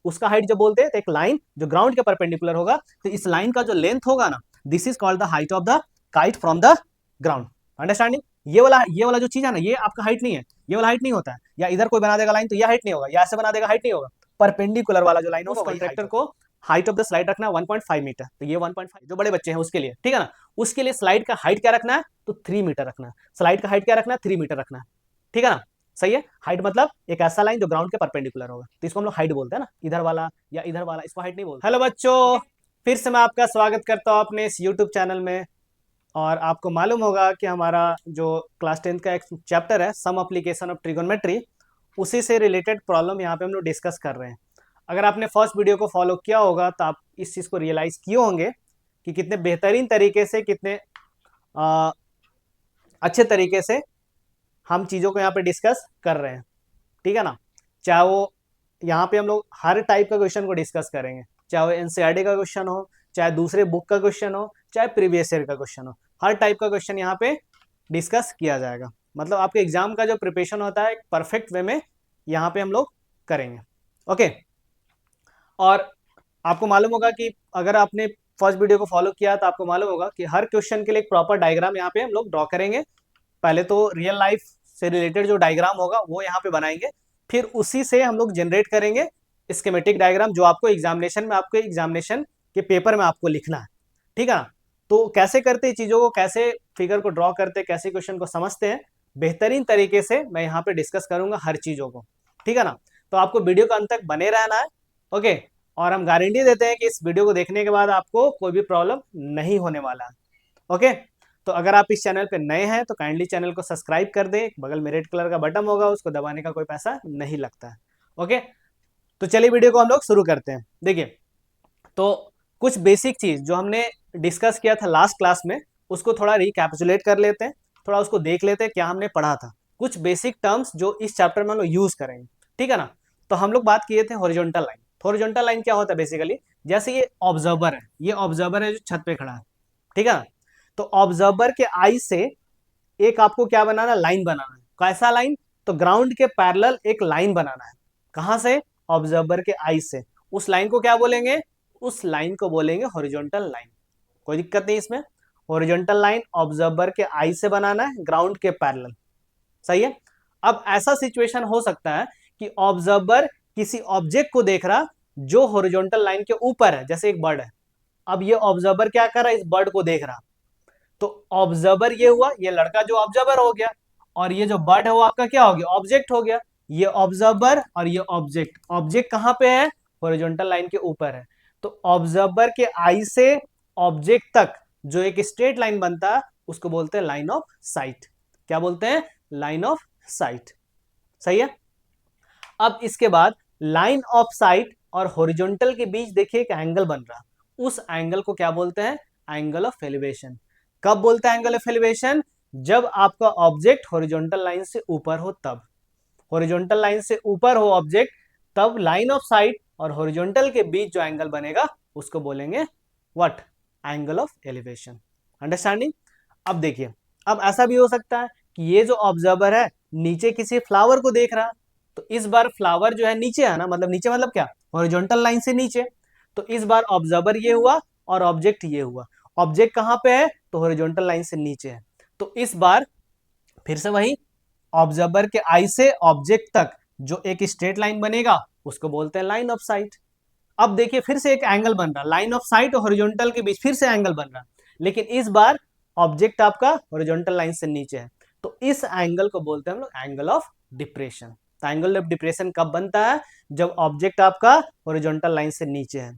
उसका हाइट जब बोलते हैं तो एक लाइन जो ग्राउंड के परपेंडिकुलर होगा, तो इस लाइन का जो लेंथ होगा ना, this is called the height of the kite from the ground. Understanding? ये वाला जो चीज है ना, ये आपका हाइट नहीं है, ये वाला हाइट नहीं होता है। या इधर कोई बना देगा लाइन तो ये हाइट नहीं होगा, या ऐसे बना देगा हाइट नहीं होगा। परपेंडिकुलर वाला जो लाइन होगा, उस कॉन्ट्रैक्टर को हाइट ऑफ द स्लाइड रखना है 1.5 मीटर। तो ये 1.5 जो बड़े बच्चे हैं उसके लिए, ठीक है ना। उसके लिए स्लाइड का हाइट क्या रखना है, तो 3 मीटर रखना है। स्लाइड का हाइट क्या रखना है, 3 मीटर रखना है, ठीक है ना। सही है। हाइट मतलब एक ऐसा लाइन जो ग्राउंड के परपेंडिकुलर होगा, तो इसको हम लोग हाइट बोलते हैं ना, इधर वाला या इधर वाला, इसको हाइट नहीं बोलते। हेलो बच्चों, फिर से मैं आपका स्वागत करता हूँ अपने इस यूट्यूब चैनल में। और आपको मालूम होगा कि हमारा जो क्लास 10 का एक चैप्टर है, सम एप्लीकेशन ऑफ ट्रिगोनोमेट्री, उसी से रिलेटेड प्रॉब्लम यहाँ पे हम लोग डिस्कस कर रहे हैं। अगर आपने फर्स्ट वीडियो को फॉलो किया होगा तो आप इस चीज़ को रियलाइज़ किए होंगे कि कितने बेहतरीन तरीके से, कितने अच्छे तरीके से हम चीज़ों को यहाँ पे डिस्कस कर रहे हैं, ठीक है ना। चाहे वो यहाँ पे हम लोग हर टाइप का क्वेश्चन को डिस्कस करेंगे, चाहे वो एनसीईआरटी का क्वेश्चन हो, चाहे दूसरे बुक का क्वेश्चन हो, चाहे प्रीवियस ईयर का क्वेश्चन हो, हर टाइप का क्वेश्चन यहाँ पे डिस्कस किया जाएगा। मतलब आपके एग्जाम का जो प्रिपरेशन होता है परफेक्ट वे में यहाँ पे हम लोग करेंगे। ओके। और आपको मालूम होगा कि अगर आपने फर्स्ट वीडियो को फॉलो किया तो आपको मालूम होगा कि हर क्वेश्चन के लिए एक प्रॉपर डायग्राम यहाँ पे हम लोग ड्रॉ करेंगे। पहले तो रियल लाइफ से रिलेटेड जो डायग्राम होगा वो यहाँ पे बनाएंगे, फिर उसी से हम लोग जनरेट करेंगे स्कीमेटिक डायग्राम, जो आपको एग्जामिनेशन में, आपके एग्जामिनेशन के पेपर में आपको लिखना है, ठीक है ना। तो कैसे करते हैं चीज़ों को, कैसे फिगर को ड्रॉ करते हैं, कैसे क्वेश्चन को समझते हैं, बेहतरीन तरीके से मैं यहाँ पे डिस्कस करूंगा हर चीज़ों को, ठीक है ना। तो आपको वीडियो का अंत तक बने रहना है। ओके। और हम गारंटी देते हैं कि इस वीडियो को देखने के बाद आपको कोई भी प्रॉब्लम नहीं होने वाला है। ओके। तो अगर आप इस चैनल पे नए हैं तो काइंडली चैनल को सब्सक्राइब कर दें, बगल में रेड कलर का बटन होगा, उसको दबाने का कोई पैसा नहीं लगता है। ओके। तो चलिए वीडियो को हम लोग शुरू करते हैं। देखिए, तो कुछ बेसिक चीज जो हमने डिस्कस किया था लास्ट क्लास में, उसको थोड़ा रिकैपिचुलेट कर लेते हैं, थोड़ा उसको देख लेते हैं क्या हमने पढ़ा था। कुछ बेसिक टर्म्स जो इस चैप्टर में हम लोग यूज करेंगे, ठीक है ना। तो हम लोग बात किए थे हॉरिजॉन्टल लाइन। हॉरिजॉन्टल लाइन क्या होता है बेसिकली, जैसे ये ऑब्जर्वर है, ये ऑब्जर्वर है जो छत पे खड़ा है, ठीक है ना। तो ऑब्जर्वर के आई से एक आपको क्या बनाना, लाइन बनाना है। कैसा लाइन, तो ग्राउंड के पैरेलल एक लाइन बनाना है। कहां से, ऑब्जर्वर के आई से। उस लाइन को क्या बोलेंगे, उस लाइन को बोलेंगे हॉरिजॉन्टल लाइन। कोई दिक्कत नहीं इसमें। हॉरिजॉन्टल लाइन ऑब्जर्वर के आई से बनाना है ग्राउंड के पैरेलल, सही है। अब ऐसा सिचुएशन हो सकता है कि ऑब्जर्वर किसी ऑब्जेक्ट को देख रहा जो हॉरिजॉन्टल लाइन के ऊपर है, जैसे एक बर्ड है। अब ये ऑब्जर्वर क्या कर रहा है, इस बर्ड को देख रहा। तो ऑब्जर्वर ये हुआ, ये लड़का जो ऑब्जर्वर हो गया, और ये जो बर्ड है वो आपका क्या हो गया, ऑब्जेक्ट हो गया। ये ऑब्जर्वर और ये ऑब्जेक्ट, ऑब्जेक्ट कहां पे है, हॉरिजॉन्टल लाइन के ऊपर है। तो ऑब्जर्वर के आई से ऑब्जेक्ट तक जो एक स्ट्रेट लाइन बनता है उसको बोलते हैं लाइन ऑफ साइट। क्या बोलते हैं, लाइन ऑफ साइट, सही है। अब इसके बाद लाइन ऑफ साइट और हॉरिजॉन्टल के बीच देखिए एक एंगल बन रहा, उस एंगल को क्या बोलते हैं, एंगल ऑफ एलिवेशन। कब बोलते हैं एंगल ऑफ एलिवेशन, जब आपका ऑब्जेक्ट हॉरिजॉन्टल लाइन से ऊपर हो तब। हॉरिजॉन्टल लाइन से ऊपर हो ऑब्जेक्ट, तब लाइन ऑफ साइट और हॉरिजॉन्टल के बीच जो एंगल बनेगा उसको बोलेंगे what, angle of elevation. Understanding. अब देखिए, अब ऐसा भी हो सकता है कि ये जो ऑब्जर्वर है नीचे किसी फ्लावर को देख रहा, तो इस बार फ्लावर जो है नीचे है ना, मतलब नीचे मतलब क्या, हॉरिजॉन्टल लाइन से नीचे। तो इस बार ऑब्जर्वर ये हुआ और ऑब्जेक्ट ये हुआ। ऑब्जेक्ट कहां पे है, तो हॉरिजॉन्टल लाइन से नीचे है। तो इस बार फिर से वही, ऑब्जर्वर के आई से ऑब्जेक्ट तक जो एक स्ट्रेट लाइन बनेगा उसको बोलते हैं लाइन ऑफ साइट। अब देखिए फिर से एक एंगल बन रहा, लाइन ऑफ साइट और हॉरिजॉन्टल के बीच फिर से एंगल बन रहा, लेकिन इस बार ऑब्जेक्ट आपका हॉरिजॉन्टल लाइन से नीचे है। तो इस एंगल को बोलते हैं हम लोग एंगल ऑफ डिप्रेशन। तो एंगल ऑफ डिप्रेशन कब बनता है, जब ऑब्जेक्ट आपका हॉरिजॉन्टल लाइन से नीचे है,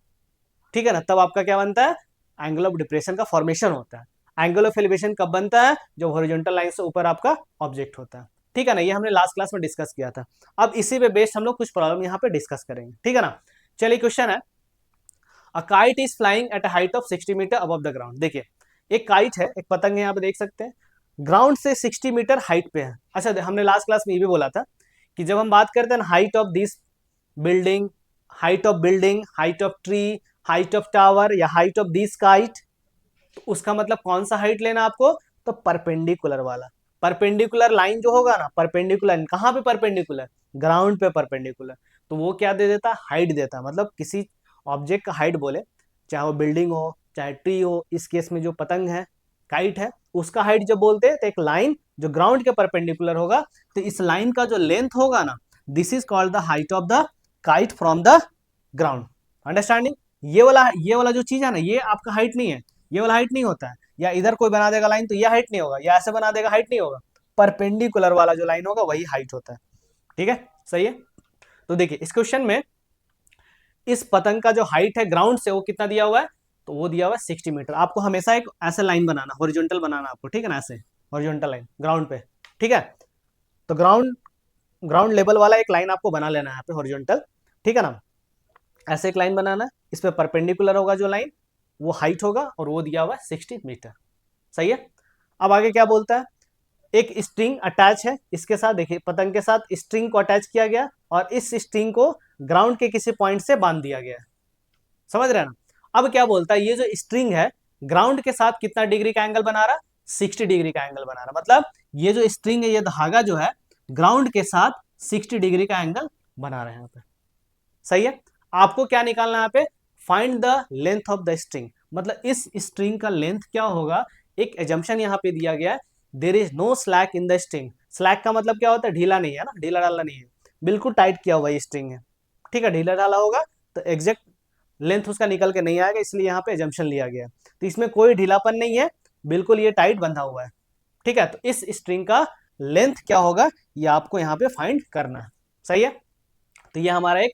ठीक है ना। तब आपका क्या बनता है, एंगल ऑफ डिप्रेशन का फॉर्मेशन होता है। एंगल ऑफ एलिवेशन कब बनता है, जब हॉरिजॉन्टल लाइन से ऊपर आपका ऑब्जेक्ट होता है, ठीक है ना। ये हमने लास्ट क्लास में डिस्कस किया था। अब इसी पे बेस्ड हम लोग कुछ प्रॉब्लम यहाँ पे डिस्कस करेंगे, ठीक है ना। चलिए क्वेश्चन है, a kite is flying at a height of 60 metre above the ground. देखिए एक काइट है, एक पतंग है, यहाँ पे देख सकते हैं, ग्राउंड से 60 मीटर हाइट पे है। अच्छा, हमने लास्ट क्लास में ये भी बोला था कि जब हम बात करते हैं height of this building, height of tree, height of tower या हाइट ऑफ दिस काइट, तो उसका मतलब कौन सा हाइट लेना आपको, तो परपेंडिकुलर वाला। परपेंडिकुलर लाइन जो होगा ना, परपेंडिकुलर कहां पे, परपेंडिकुलर ग्राउंड पे परपेंडिकुलर। तो वो क्या दे देता है, हाइट देता है। मतलब किसी ऑब्जेक्ट का हाइट बोले, चाहे वो बिल्डिंग हो चाहे ट्री हो, इस केस में जो पतंग है, काइट है, उसका हाइट जब बोलते हैं तो एक लाइन जो ग्राउंड के परपेंडिकुलर होगा, तो इस लाइन का जो लेंथ होगा ना, this is called the height of the kite from the ground. Understanding? ये वाला जो चीज है ना, ये आपका हाइट नहीं है, ये वाला हाइट नहीं होता है। या इधर कोई बना देगा लाइन तो ये हाइट नहीं होगा, या ऐसे बना देगा हाइट नहीं होगा, परपेंडिकुलर वाला जो लाइन होगा वही हाइट होता है। ठीक है, सही है। तो देखिए इस क्वेश्चन में इस पतंग का जो हाइट है ग्राउंड से वो कितना दिया हुआ है, तो वो दिया हुआ है 60 मीटर। आपको हमेशा एक ऐसा लाइन बनाना, हॉरिजॉन्टल बनाना आपको, ठीक है ना, ऐसे हॉरिजॉन्टल लाइन ग्राउंड पे। ठीक है, तो ग्राउंड ग्राउंड लेवल वाला एक लाइन आपको बना लेना है यहाँ पे हॉरिजॉन्टल। ठीक है ना, ऐसे एक लाइन बनाना है, इस पे परपेंडिकुलर होगा जो लाइन, वो हाइट होगा, और वो दिया हुआ है 60 मीटर। सही है। अब आगे क्या बोलता है, एक स्ट्रिंग अटैच है इसके साथ, देखिए पतंग के साथ स्ट्रिंग को अटैच किया गया और इस स्ट्रिंग को ग्राउंड के किसी पॉइंट से बांध दिया गया है। समझ रहे हैं ना। अब क्या बोलता है, ये जो स्ट्रिंग है ग्राउंड के साथ कितना डिग्री का एंगल बना रहा, 60 डिग्री का एंगल बना रहा। मतलब ये जो स्ट्रिंग है, ये धागा जो है ग्राउंड के साथ 60 डिग्री का एंगल बना रहे हैं यहाँ पे। सही है। आपको क्या निकालना है यहाँ पे, find the length of the string. मतलब इस स्ट्रिंग का लेंथ क्या होगा। एक एजम्पशन यहाँ पे दिया गया है, there is no slack in the string. Slack का मतलब क्या होता है, ढीला नहीं है ना, ढीला डालना नहीं है, बिल्कुल टाइट किया हुआ ये स्ट्रिंग है। ठीक है, ढीला डाला होगा तो एग्जैक्ट लेंथ उसका निकल के नहीं आएगा, इसलिए यहाँ पे एजम्पशन लिया गया है। तो इसमें कोई ढीलापन नहीं है, बिल्कुल ये टाइट बंधा हुआ है। ठीक है, तो इस स्ट्रिंग का लेंथ क्या होगा, ये आपको यहाँ पे फाइंड करना है। सही है। तो ये हमारा एक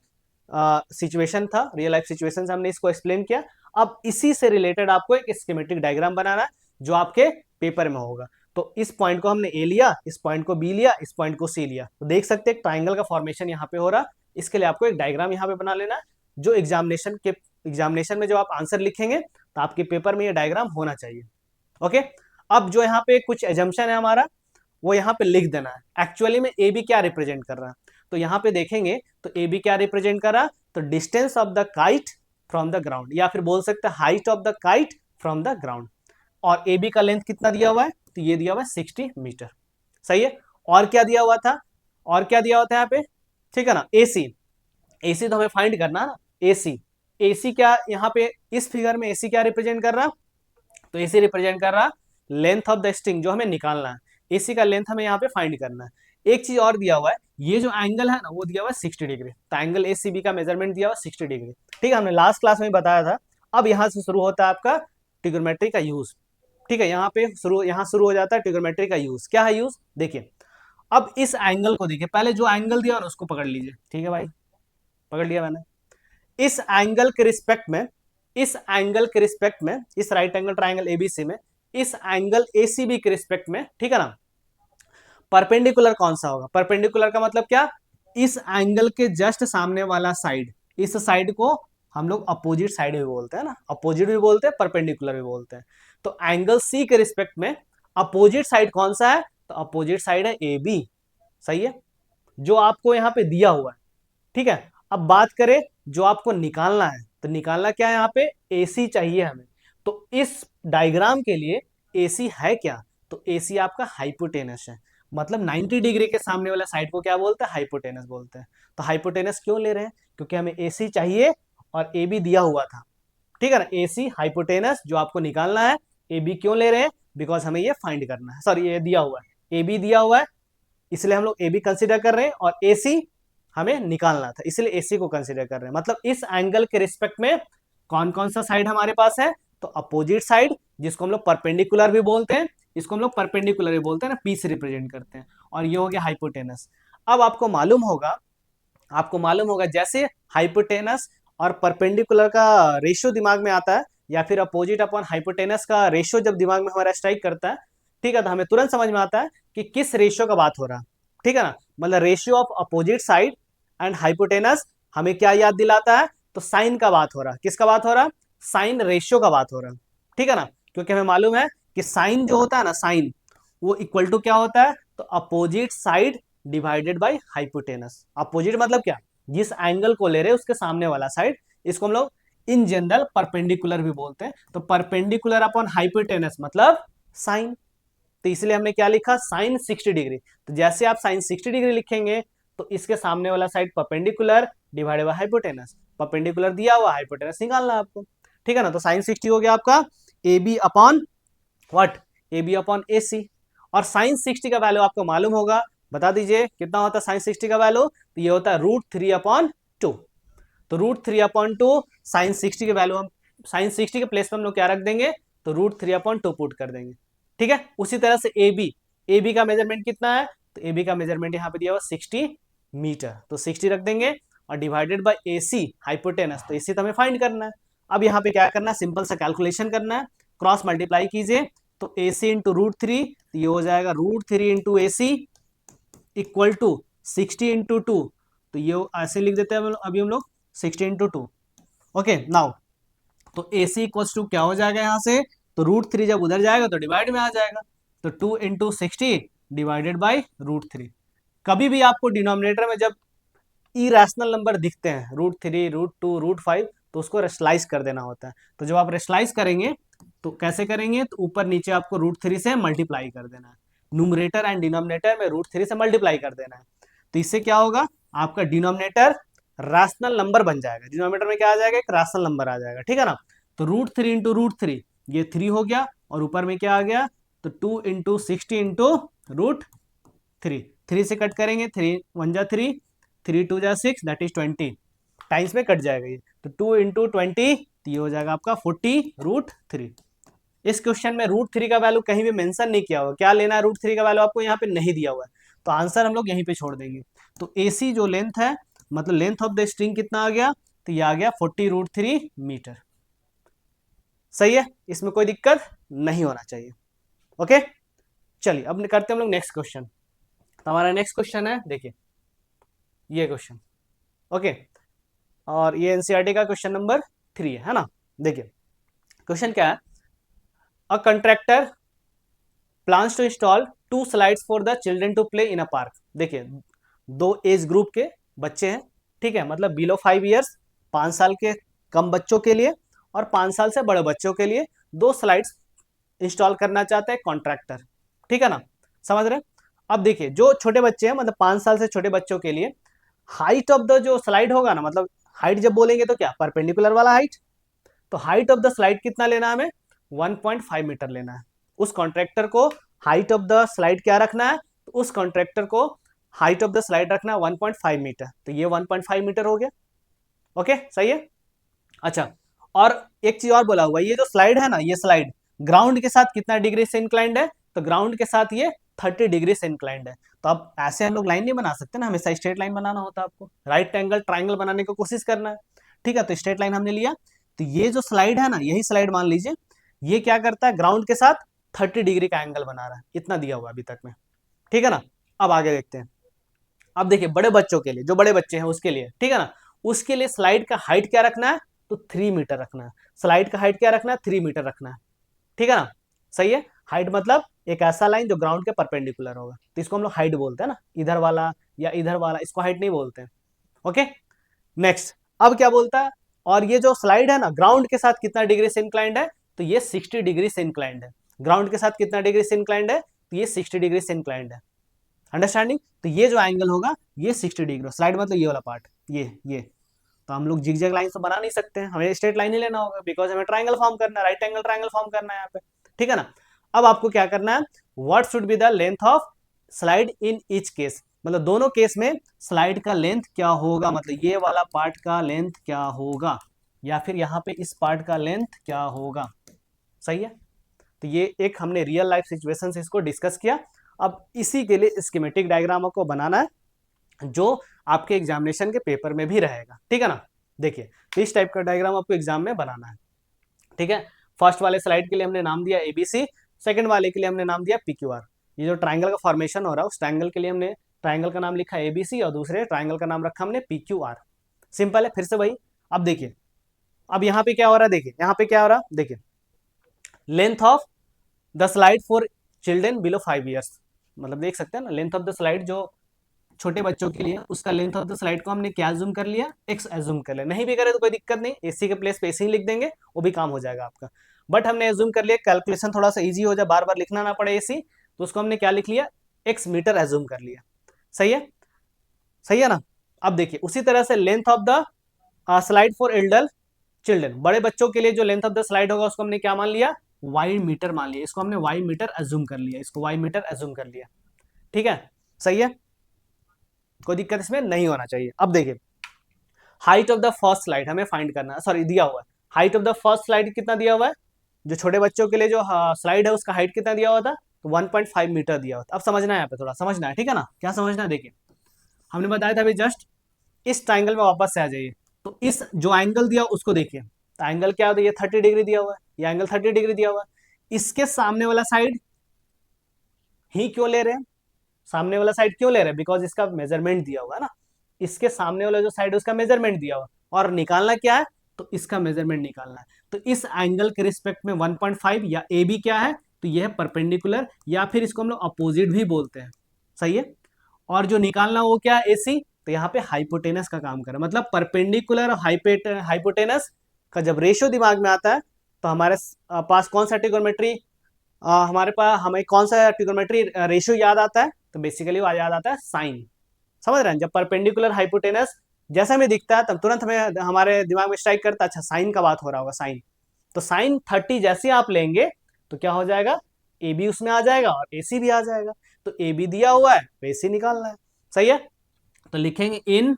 सिचुएशन था, रियल लाइफ सिचुएशन से हमने इसको एक्सप्लेन किया। अब इसी से रिलेटेड आपको एक स्कीमेटिक डायग्राम बनाना है जो आपके पेपर में होगा। तो इस पॉइंट को हमने ए लिया, इस पॉइंट को बी लिया, इस पॉइंट को सी लिया, तो देख सकते हैं एक ट्राइंगल का फॉर्मेशन यहाँ पे हो रहा। इसके लिए आपको एक डायग्राम यहाँ पे बना लेना है, जो एग्जामिनेशन में जब आप आंसर लिखेंगे तो आपके पेपर में ये डायग्राम होना चाहिए। ओके। अब जो यहाँ पे कुछ एजम्पशन है हमारा, वो यहाँ पे लिख देना है। एक्चुअली में ए बी क्या रिप्रेजेंट कर रहा है, तो यहाँ पे देखेंगे तो ए बी क्या रिप्रेजेंट कर रहा है, तो distance of the kite from the ground, या फिर बोल सकते हैं height of the kite from the ground. और ए बी का लेंथ कितना दिया हुआ है, तो ये दिया हुआ है 60 मीटर। सही है। और क्या दिया हुआ था, और क्या दिया हुआ था यहाँ पे, ठीक है ना, एसी। एसी तो हमें फाइंड करना ना, एसी। एसी क्या यहाँ पे इस फिगर में एसी क्या रिप्रेजेंट कर रहा, तो एसी रिप्रेजेंट कर रहा लेंथ ऑफ द स्ट्रिंग जो हमें निकालना है। एसी का लेंथ हमें यहाँ पे फाइंड करना है। एक चीज और दिया हुआ है, ये जो एंगल है ना वो दिया हुआ है 60 डिग्री, तो एंगल एसीबी का मेजरमेंट दिया हुआ 60 डिग्री। ठीक है, हमने लास्ट क्लास में बताया था। अब यहाँ से शुरू होता है आपका ट्रिग्नोमेट्री का यूज। ठीक है, यहाँ शुरू हो जाता है ट्रिग्नोमेट्री का यूज। क्या है यूज, देखिए अब इस एंगल को देखिए, पहले जो एंगल दिया ना उसको पकड़ लीजिए। ठीक है भाई, पकड़ लिया मैंने। इस एंगल के रिस्पेक्ट में, इस राइट एंगल ट्राइंगल एबीसी में, इस एंगल एसीबी के रिस्पेक्ट में, ठीक है ना, परपेंडिकुलर कौन सा होगा। परपेंडिकुलर का मतलब क्या, इस एंगल के जस्ट सामने वाला साइड, इस साइड को हम लोग अपोजिट साइड भी बोलते हैं ना, अपोजिट भी बोलते हैं परपेंडिकुलर भी बोलते हैं। तो एंगल सी के रिस्पेक्ट में अपोजिट साइड कौन सा है, तो अपोजिट साइड है ए बी। सही है, जो आपको यहां पे दिया हुआ है। ठीक है, अब बात करें जो आपको निकालना है, तो निकालना क्या है, यहाँ पे एसी चाहिए हमें। तो इस डायग्राम के लिए एसी है क्या, तो एसी आपका हाइपोटेनस है। मतलब 90 डिग्री के सामने वाला साइड को क्या बोलते हैं, हाइपोटेनस बोलते हैं। तो हाइपोटेनस क्यों ले रहे हैं, क्योंकि हमें एसी चाहिए और ए बी दिया हुआ था। ठीक है ना, एसी हाइपोटेनस जो आपको निकालना है, ए बी क्यों ले रहे हैं, बिकॉज हमें ये फाइंड करना है, सॉरी ये दिया हुआ है, ए बी दिया हुआ है, इसलिए हम लोग ए बी कंसिडर कर रहे हैं, और एसी हमें निकालना था इसलिए एसी को कंसिडर कर रहे हैं। मतलब इस एंगल के रिस्पेक्ट में कौन कौन सा साइड हमारे पास है, तो अपोजिट साइड, जिसको हम लोग परपेंडिकुलर भी बोलते हैं, इसको हम लोग परपेंडिकुलर भी बोलते हैं ना, पी से रिप्रेजेंट करते हैं, और ये हो गया हाइपोटेनस। अब आपको मालूम होगा जैसे हाइपोटेनस और परपेंडिकुलर का रेशियो दिमाग में आता है, या फिर अपोजिट अपॉन हाइपोटेनस का रेशियो जब दिमाग में हमारा स्ट्राइक करता है, ठीक है, तो हमें तुरंत समझ में आता है कि किस रेशियो का बात हो रहा है। ठीक है ना, मतलब ratio of opposite side and hypotenuse हमें क्या याद दिलाता है, तो साइन का बात हो रहा है। किसका बात हो रहा है, साइन रेशियो का बात हो रहा है। ठीक है ना, क्योंकि हमें मालूम है कि साइन जो होता है ना, साइन वो इक्वल टू क्या होता है, तो opposite side divided by hypotenuse. Opposite मतलब क्या, जिस एंगल को ले रहे हैं उसके सामने वाला साइड, इसको हम लोग इन जनरल परपेंडिकुलर भी बोलते हैं। तो परपेंडिकुलर अपॉन हाइपोटेनस मतलब साइन, तो इसलिए हमने क्या लिखा, साइन 60 डिग्री। तो जैसे आप साइन 60 डिग्री लिखेंगे तो इसके सामने वाला side perpendicular, divided by hypotenuse, perpendicular दिया हुआ, हाइपोटेनस निकालना है आपको, ठीक है ना। तो साइन 60 हो गया आपका A B upon what, A B upon A C. और साइन 60 का वैल्यू आपको मालूम होगा, बता दीजिए कितना होता है साइन 60 का वैल्यू, तो ये होता है √3/2। तो √3/2 साइन 60 के वैल्यू हम साइन 60 के प्लेस में हम लोग क्या रख देंगे, तो √3/2 पुट कर देंगे, ठीक है। उसी तरह से ए बी का मेजरमेंट कितना है, तो ए बी का मेजरमेंट यहाँ पे दिया हुआ 60 मीटर, तो 60 रख देंगे, और divided by A C hypotenuse, तो इसी तो हमें फाइंड करना है। अब यहाँ पे क्या करना है, सिंपल सा कैलकुलेशन करना है, क्रॉस मल्टीप्लाई कीजिए, तो ए सी इंटू √3, तो ये हो जाएगा √3 into A C equal to 60 into 2, तो ये ऐसे लिख देते हैं अभी हम लोग 60 इंटू 2। ओके नाउ, तो ए सी इक्वल्स टू क्या हो जाएगा यहाँ से, तो √3 जब उधर जाएगा तो डिवाइड में आ जाएगा, तो 2 इंटू 60 डिवाइडेड बाई √3। कभी भी आपको डिनोमिनेटर में जब इरेशनल नंबर दिखते हैं √3, √2, √5, तो उसको रेशलाइज कर देना होता है। तो जब आप रेशलाइज करेंगे तो कैसे करेंगे, तो ऊपर नीचे आपको √3 से मल्टीप्लाई कर देना है, न्यूमरेटर एंड डिनोमिनेटर में √3 से मल्टीप्लाई कर देना है। तो इससे क्या होगा, आपका डिनोमिनेटर रैशनल नंबर बन जाएगा, डिनोमिनेटर में क्या आ जाएगा, एक रैशनल नंबर आ जाएगा, ठीक है ना। तो √3 इंटू √3 ये 3 हो गया, और ऊपर में क्या आ गया, तो 2 इंटू 60 इंटू √3, 3 से कट करेंगे, 3 1 जा 3, 3 2 जा 6, दैट इज 20, टाइम्स में कट जाएगा ये, तो 2 इंटू 20, तो ये हो जाएगा आपका 40√3। इस क्वेश्चन में √3 का वैल्यू कहीं भी मेंशन नहीं किया हुआ, क्या लेना है, √3 का वैल्यू आपको यहाँ पे नहीं दिया हुआ है, तो आंसर हम लोग यहीं पे छोड़ देंगे। तो AC जो लेंथ है, मतलब लेंथ ऑफ द स्ट्रिंग कितना आ गया, तो ये आ गया 40√3 मीटर। सही है, इसमें कोई दिक्कत नहीं होना चाहिए। ओके, चलिए अब करते हैं हम लोग नेक्स्ट क्वेश्चन। तो हमारा नेक्स्ट क्वेश्चन है, देखिए ये क्वेश्चन, ओके, और ये एनसीईआरटी का क्वेश्चन नंबर 3 है ना। देखिए क्वेश्चन क्या है, a contractor plans to install 2 slides for the children to play in a park. देखिए दो एज ग्रुप के बच्चे हैं, ठीक है, मतलब बिलो 5 ईयर्स, 5 साल के कम बच्चों के लिए और 5 साल से बड़े बच्चों के लिए 2 स्लाइड्स इंस्टॉल करना चाहता है कॉन्ट्रैक्टर, ठीक है ना, समझ रहे हैं। अब देखिए जो छोटे बच्चे हैं, मतलब 5 साल से छोटे बच्चों के लिए हाइट ऑफ द जो स्लाइड होगा ना, मतलब हाइट जब बोलेंगे तो क्या, परपेंडिकुलर वाला हाइट, तो हाइट ऑफ द स्लाइड कितना लेना है हमें, 1.5 मीटर लेना है। उस कॉन्ट्रैक्टर को हाइट ऑफ द स्लाइड क्या रखना है, तो उस कॉन्ट्रैक्टर को हाइट ऑफ द स्लाइड रखना है 1.5 मीटर, तो ये 1.5 मीटर हो गया। ओके सही है। अच्छा, और एक चीज और बोला हुआ, ये जो स्लाइड है ना, ये स्लाइड ग्राउंड के साथ कितना डिग्री से इंक्लाइंड है, तो ग्राउंड के साथ ये 30 डिग्री से इंक्लाइंड है। तो अब ऐसे हम लोग लाइन नहीं बना सकते ना, हमेशा स्ट्रेट लाइन बनाना होता है, आपको राइट एंगल ट्राइंगल बनाने की कोशिश करना है, ठीक है। तो स्ट्रेट लाइन हमने लिया, तो ये जो स्लाइड है ना, यही स्लाइड मान लीजिए, ये क्या करता है, ग्राउंड के साथ 30 डिग्री का एंगल बना रहा है, इतना दिया हुआ अभी तक में, ठीक है ना। अब आगे देखते हैं। अब देखिए बड़े बच्चों के लिए, जो बड़े बच्चे हैं उसके लिए, ठीक है ना, उसके लिए स्लाइड का हाइट क्या रखना है, तो 3 मीटर रखना है। स्लाइड का हाइट क्या रखना है, 3 मीटर रखना है, ठीक है ना। सही है, हाइट मतलब एक ऐसा लाइन जो ग्राउंड के परपेंडिकुलर होगा, तो इसको हम लोग हाइट बोलते हैं ना, इधर वाला या इधर वाला, इसको हाइट नहीं बोलते हैं। ओके नेक्स्ट, अब क्या बोलता है, और ये जो स्लाइड है ना, ग्राउंड के साथ कितना डिग्री से इंक्लाइंड है, तो ये 60 डिग्री से इंक्लाइंड है। ग्राउंड के साथ कितना डिग्री से इंक्लाइंड है, तो ये 60 डिग्री से इंक्लाइंड है। अंडरस्टैंडिंग, तो ये जो एंगल होगा ये 60 डिग्री, स्लाइड मतलब ये वाला पार्ट, ये तो हम लोग जिगजैग लाइन तो बना नहीं सकते हैं, हमें स्ट्रेट लाइन ही लेना होगा, बिकॉज हमें ट्राइंगल फॉर्म करना है, राइट एंगल ट्राइंगल फॉर्म करना है यहाँ पे, ठीक है ना। अब आपको क्या करना है, what should be the length of slide in each case, मतलब दोनों केस में स्लाइड का लेंथ क्या होगा, मतलब ये वाला पार्ट का लेंथ क्या होगा, या फिर यहाँ पे इस पार्ट का लेंथ क्या होगा। सही है, तो ये एक हमने रियल लाइफ सिचुएशन से इसको डिस्कस किया। अब इसी के लिए स्कीमेटिक डायग्राम को बनाना है, जो आपके एग्जामिनेशन के पेपर में भी रहेगा, ठीक है ना। देखिए तो इस टाइप का डायग्राम आपको एग्जाम में बनाना है, ठीक है। फर्स्ट वाले स्लाइड के लिए हमने नाम दिया एबीसी, सेकंड वाले के लिए हमने नाम दिया पीक्यूआर। ये जो ट्राइंगल का फॉर्मेशन हो रहा है, उस ट्राइंगल के लिए हमने ट्राइंगल का नाम लिखा एबीसी और दूसरे ट्राइंगल का नाम रखा हमने पीक्यूआर। सिंपल है, फिर से वही। अब देखिए, अब यहाँ पे क्या हो रहा है, देखिए यहाँ पे क्या हो रहा है, देखिए length of the slide for children below 5 years, मतलब देख सकते हैं ना, लेंथ ऑफ द स्लाइड जो छोटे बच्चों के लिए, उसका लेंथ ऑफ द स्लाइड को हमने क्या एज्यूम कर लिया, एक्स एज्यूम कर लिया। नहीं भी करे तो कोई दिक्कत नहीं, एसी के प्लेस पे एसी ही लिख देंगे, वो भी काम हो जाएगा आपका। बट हमने एज्यूम कर लिया, कैलकुलेशन थोड़ा सा इजी हो जाए, बार बार लिखना ना पड़े एसी, तो उसको हमने क्या लिख लिया, एक्स मीटर एज्यूम कर लिया। सही है, सही है ना। अब देखिए उसी तरह से length of the slide for Elder children, बड़े बच्चों के लिए जो लेंथ ऑफ द स्लाइड होगा उसको हमने क्या मान लिया, वाई मीटर मान लिया, इसको हमने वाई मीटर अज्यूम कर लिया, इसको वाई मीटर अज्यूम कर लिया। ठीक है, सही है, कोई दिक्कत इसमें नहीं होना चाहिए। अब देखिए height of the first slide हमें फाइंड करना है, सॉरी दिया हुआ है, height of the first slide कितना दिया हुआ है, जो छोटे बच्चों के लिए जो स्लाइड है उसका हाइट कितना दिया हुआ था, तो 1.5 मीटर दिया हुआ था। अब समझना है यहाँ पे, थोड़ा समझना है, ठीक है ना, क्या समझना है, देखिए हमने बताया था अभी जस्ट, इस ट्राइंगल में वापस से आ जाइए, तो इस जो एंगल दिया उसको देखिए, तो एंगल क्या होता है, ये 30 डिग्री दिया हुआ है, ये एंगल 30 डिग्री दिया हुआ है, इसके सामने वाला साइड ही क्यों ले रहे हैं, सामने वाला साइड क्यों ले रहे हैं, बिकॉज इसका मेजरमेंट दिया हुआ है ना, इसके सामने वाला जो साइड है उसका मेजरमेंट दिया हुआ, और निकालना क्या है, तो इसका मेजरमेंट निकालना है। तो इस एंगल के रिस्पेक्ट में 1.5 या ए बी क्या है, तो यह है परपेंडिकुलर, या फिर इसको हम लोग अपोजिट भी बोलते हैं, सही है। और जो निकालना वो क्या है, एसी, तो यहाँ पे हाइपोटेनस का काम करे, मतलब परपेंडिकुलर और हाइपोटेनस का जब रेशियो दिमाग में आता है तो हमारे पास कौन सा ट्रिगोनोमेट्री, हमारे पास हमें कौन सा ट्रिगोनोमेट्री रेशियो याद आता है, तो बेसिकली वो याद आता है साइन, समझ रहे हैं, जब परपेंडिकुलर हाइपोटेनस जैसा हमें दिखता है तब तुरंत हमें हमारे दिमाग में स्ट्राइक करता है, अच्छा साइन का बात हो रहा होगा, साइन, तो साइन 30 जैसे आप लेंगे तो क्या हो जाएगा, ए बी उसमें आ जाएगा और ए सी भी आ जाएगा, तो ए बी दिया हुआ है तो ए सी निकालना है, सही है। तो लिखेंगे in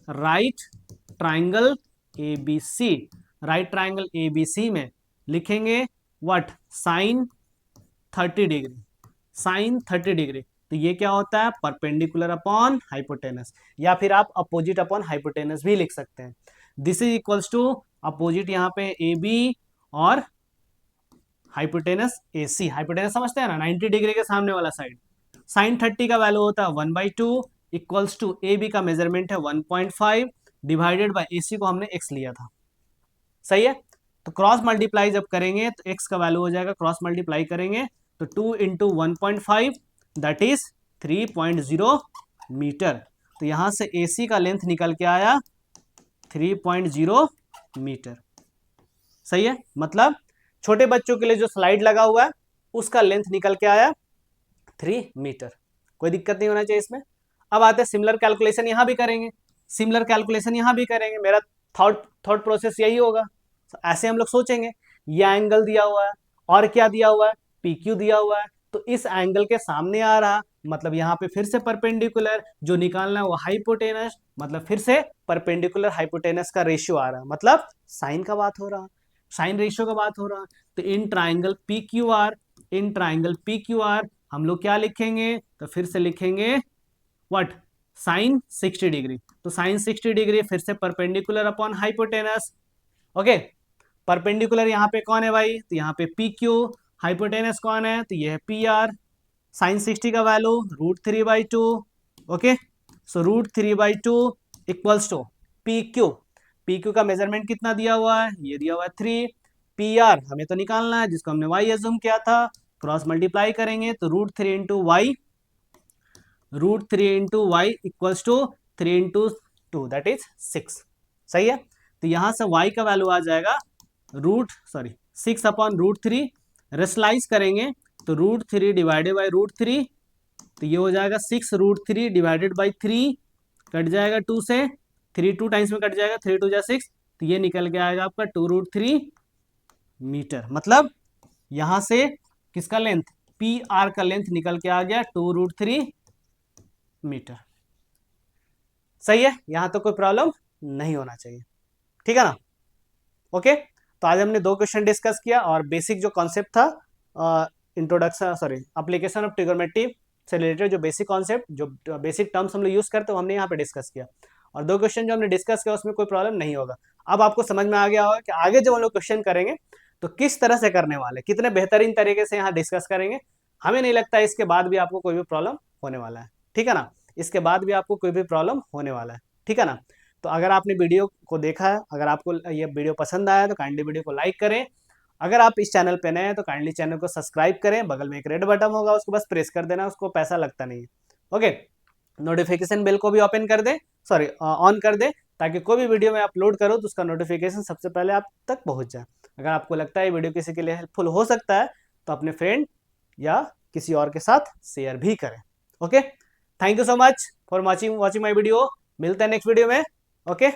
right triangle A B C, right triangle A B C में लिखेंगे what, sine 30 degree, sine 30 degree, तो ये क्या होता है, परपेंडिकुलर अपॉन हाइपोटेनस, या फिर आप अपोजिट अपॉन हाइपोटेनस भी लिख सकते हैं। This is equals to opposite यहाँ पे ए बी और हाइपोटेनस ए सी, हाइपोटेनस समझते हैं ना, 90 डिग्री के सामने वाला साइड, साइन 30 का वैल्यू होता है 1/2 इक्वल्स टू ए बी का मेजरमेंट है 1.5 डिवाइडेड बाय ए सी को हमने x लिया था, सही है। तो क्रॉस मल्टीप्लाई जब करेंगे तो x का वैल्यू हो जाएगा, क्रॉस मल्टीप्लाई करेंगे तो 2 इंटू 1.5 दैट इज 3.0 मीटर, तो यहां से AC का लेंथ निकल के आया 3.0 मीटर, सही है। मतलब छोटे बच्चों के लिए जो स्लाइड लगा हुआ है उसका लेंथ निकल के आया 3 मीटर, कोई दिक्कत नहीं होना चाहिए इसमें। अब आते हैं सिमिलर कैलकुलेशन यहां भी करेंगे, सिमिलर कैलकुलेशन यहां भी करेंगे, मेरा थॉट प्रोसेस यही होगा, ऐसे हम लोग सोचेंगे, ये एंगल दिया हुआ है और क्या दिया हुआ है, PQ दिया हुआ है, तो इस एंगल के सामने आ रहा, मतलब यहाँ पे फिर से परपेंडिकुलर, जो निकालना है वो हाइपोटेनस, मतलब फिर से परपेंडिकुलर हाइपोटेनस का रेशियो आ रहा है, मतलब साइन का बात हो रहा, साइन रेशियो का बात हो रहा। तो in triangle PQR, in triangle PQR हम लोग क्या लिखेंगे, तो फिर से लिखेंगे व्हाट, साइन 60 डिग्री, तो साइन 60 डिग्री फिर से perpendicular upon hypotenuse, okay. Perpendicular यहाँ पे कौन है भाई, तो यहाँ पे PQ, हाइपोटेनस कौन है, तो ये है PR, साइन 60 का value √3/2, okay. So √3/2 equals to PQ, PQ का मेजरमेंट कितना दिया हुआ है, ये दिया हुआ है 3, PR हमें तो निकालना है जिसको हमने y एज्यूम किया था, क्रॉस मल्टीप्लाई करेंगे तो √3 into Y, √3 into Y equals to 3 into 2 that is 6, सही है। तो यहां से y का वैल्यू आ जाएगा 6 अपॉन √3, रेशनलाइज करेंगे तो √3 डिवाइडेड बाई √3, तो ये हो जाएगा 6 √3 डिवाइडेड बाई 3, कट जाएगा 2 से, 3 2 टाइम्स में कट जाएगा, 3 2 जा 6, तो ये निकल के आएगा आपका 2√3 मीटर, मतलब यहां से किसका लेंथ, PR का लेंथ निकल के आ गया 2√3 मीटर, सही है, यहां तो कोई प्रॉब्लम नहीं होना चाहिए, ठीक है ना, ओके। तो आज हमने 2 क्वेश्चन डिस्कस किया और बेसिक जो कॉन्सेप्ट था, introduction sorry application of trigonometry से रिलेटेड जो बेसिक कॉन्सेप्ट, जो बेसिक टर्म्स हम लोग यूज करते हैं, हमने यहाँ पे डिस्कस किया, और 2 क्वेश्चन जो हमने डिस्कस किया उसमें कोई प्रॉब्लम नहीं होगा। अब आपको समझ में आ गया होगा कि आगे जब हम लोग क्वेश्चन करेंगे तो किस तरह से करने वाले, कितने बेहतरीन तरीके से यहाँ डिस्कस करेंगे, हमें नहीं लगता इसके बाद भी आपको कोई भी प्रॉब्लम होने वाला है, ठीक है ना, इसके बाद भी आपको कोई भी प्रॉब्लम होने वाला है, ठीक है ना। तो अगर आपने वीडियो को देखा है, अगर आपको ये वीडियो पसंद आया तो काइंडली वीडियो को लाइक करें, अगर आप इस चैनल पे नए हैं तो काइंडली चैनल को सब्सक्राइब करें, बगल में एक रेड बटन होगा उसको बस प्रेस कर देना, उसको पैसा लगता नहीं है, ओके। नोटिफिकेशन बेल को भी ओपन कर दे, सॉरी ऑन कर दे, ताकि कोई भी वीडियो मैं अपलोड करूँ तो उसका नोटिफिकेशन सबसे पहले आप तक पहुंच जाए। अगर आपको लगता है वीडियो किसी के लिए हेल्पफुल हो सकता है तो अपने फ्रेंड या किसी और के साथ शेयर भी करें, okay. Thank you so much for watching my video. मिलते हैं नेक्स्ट वीडियो में। ओके।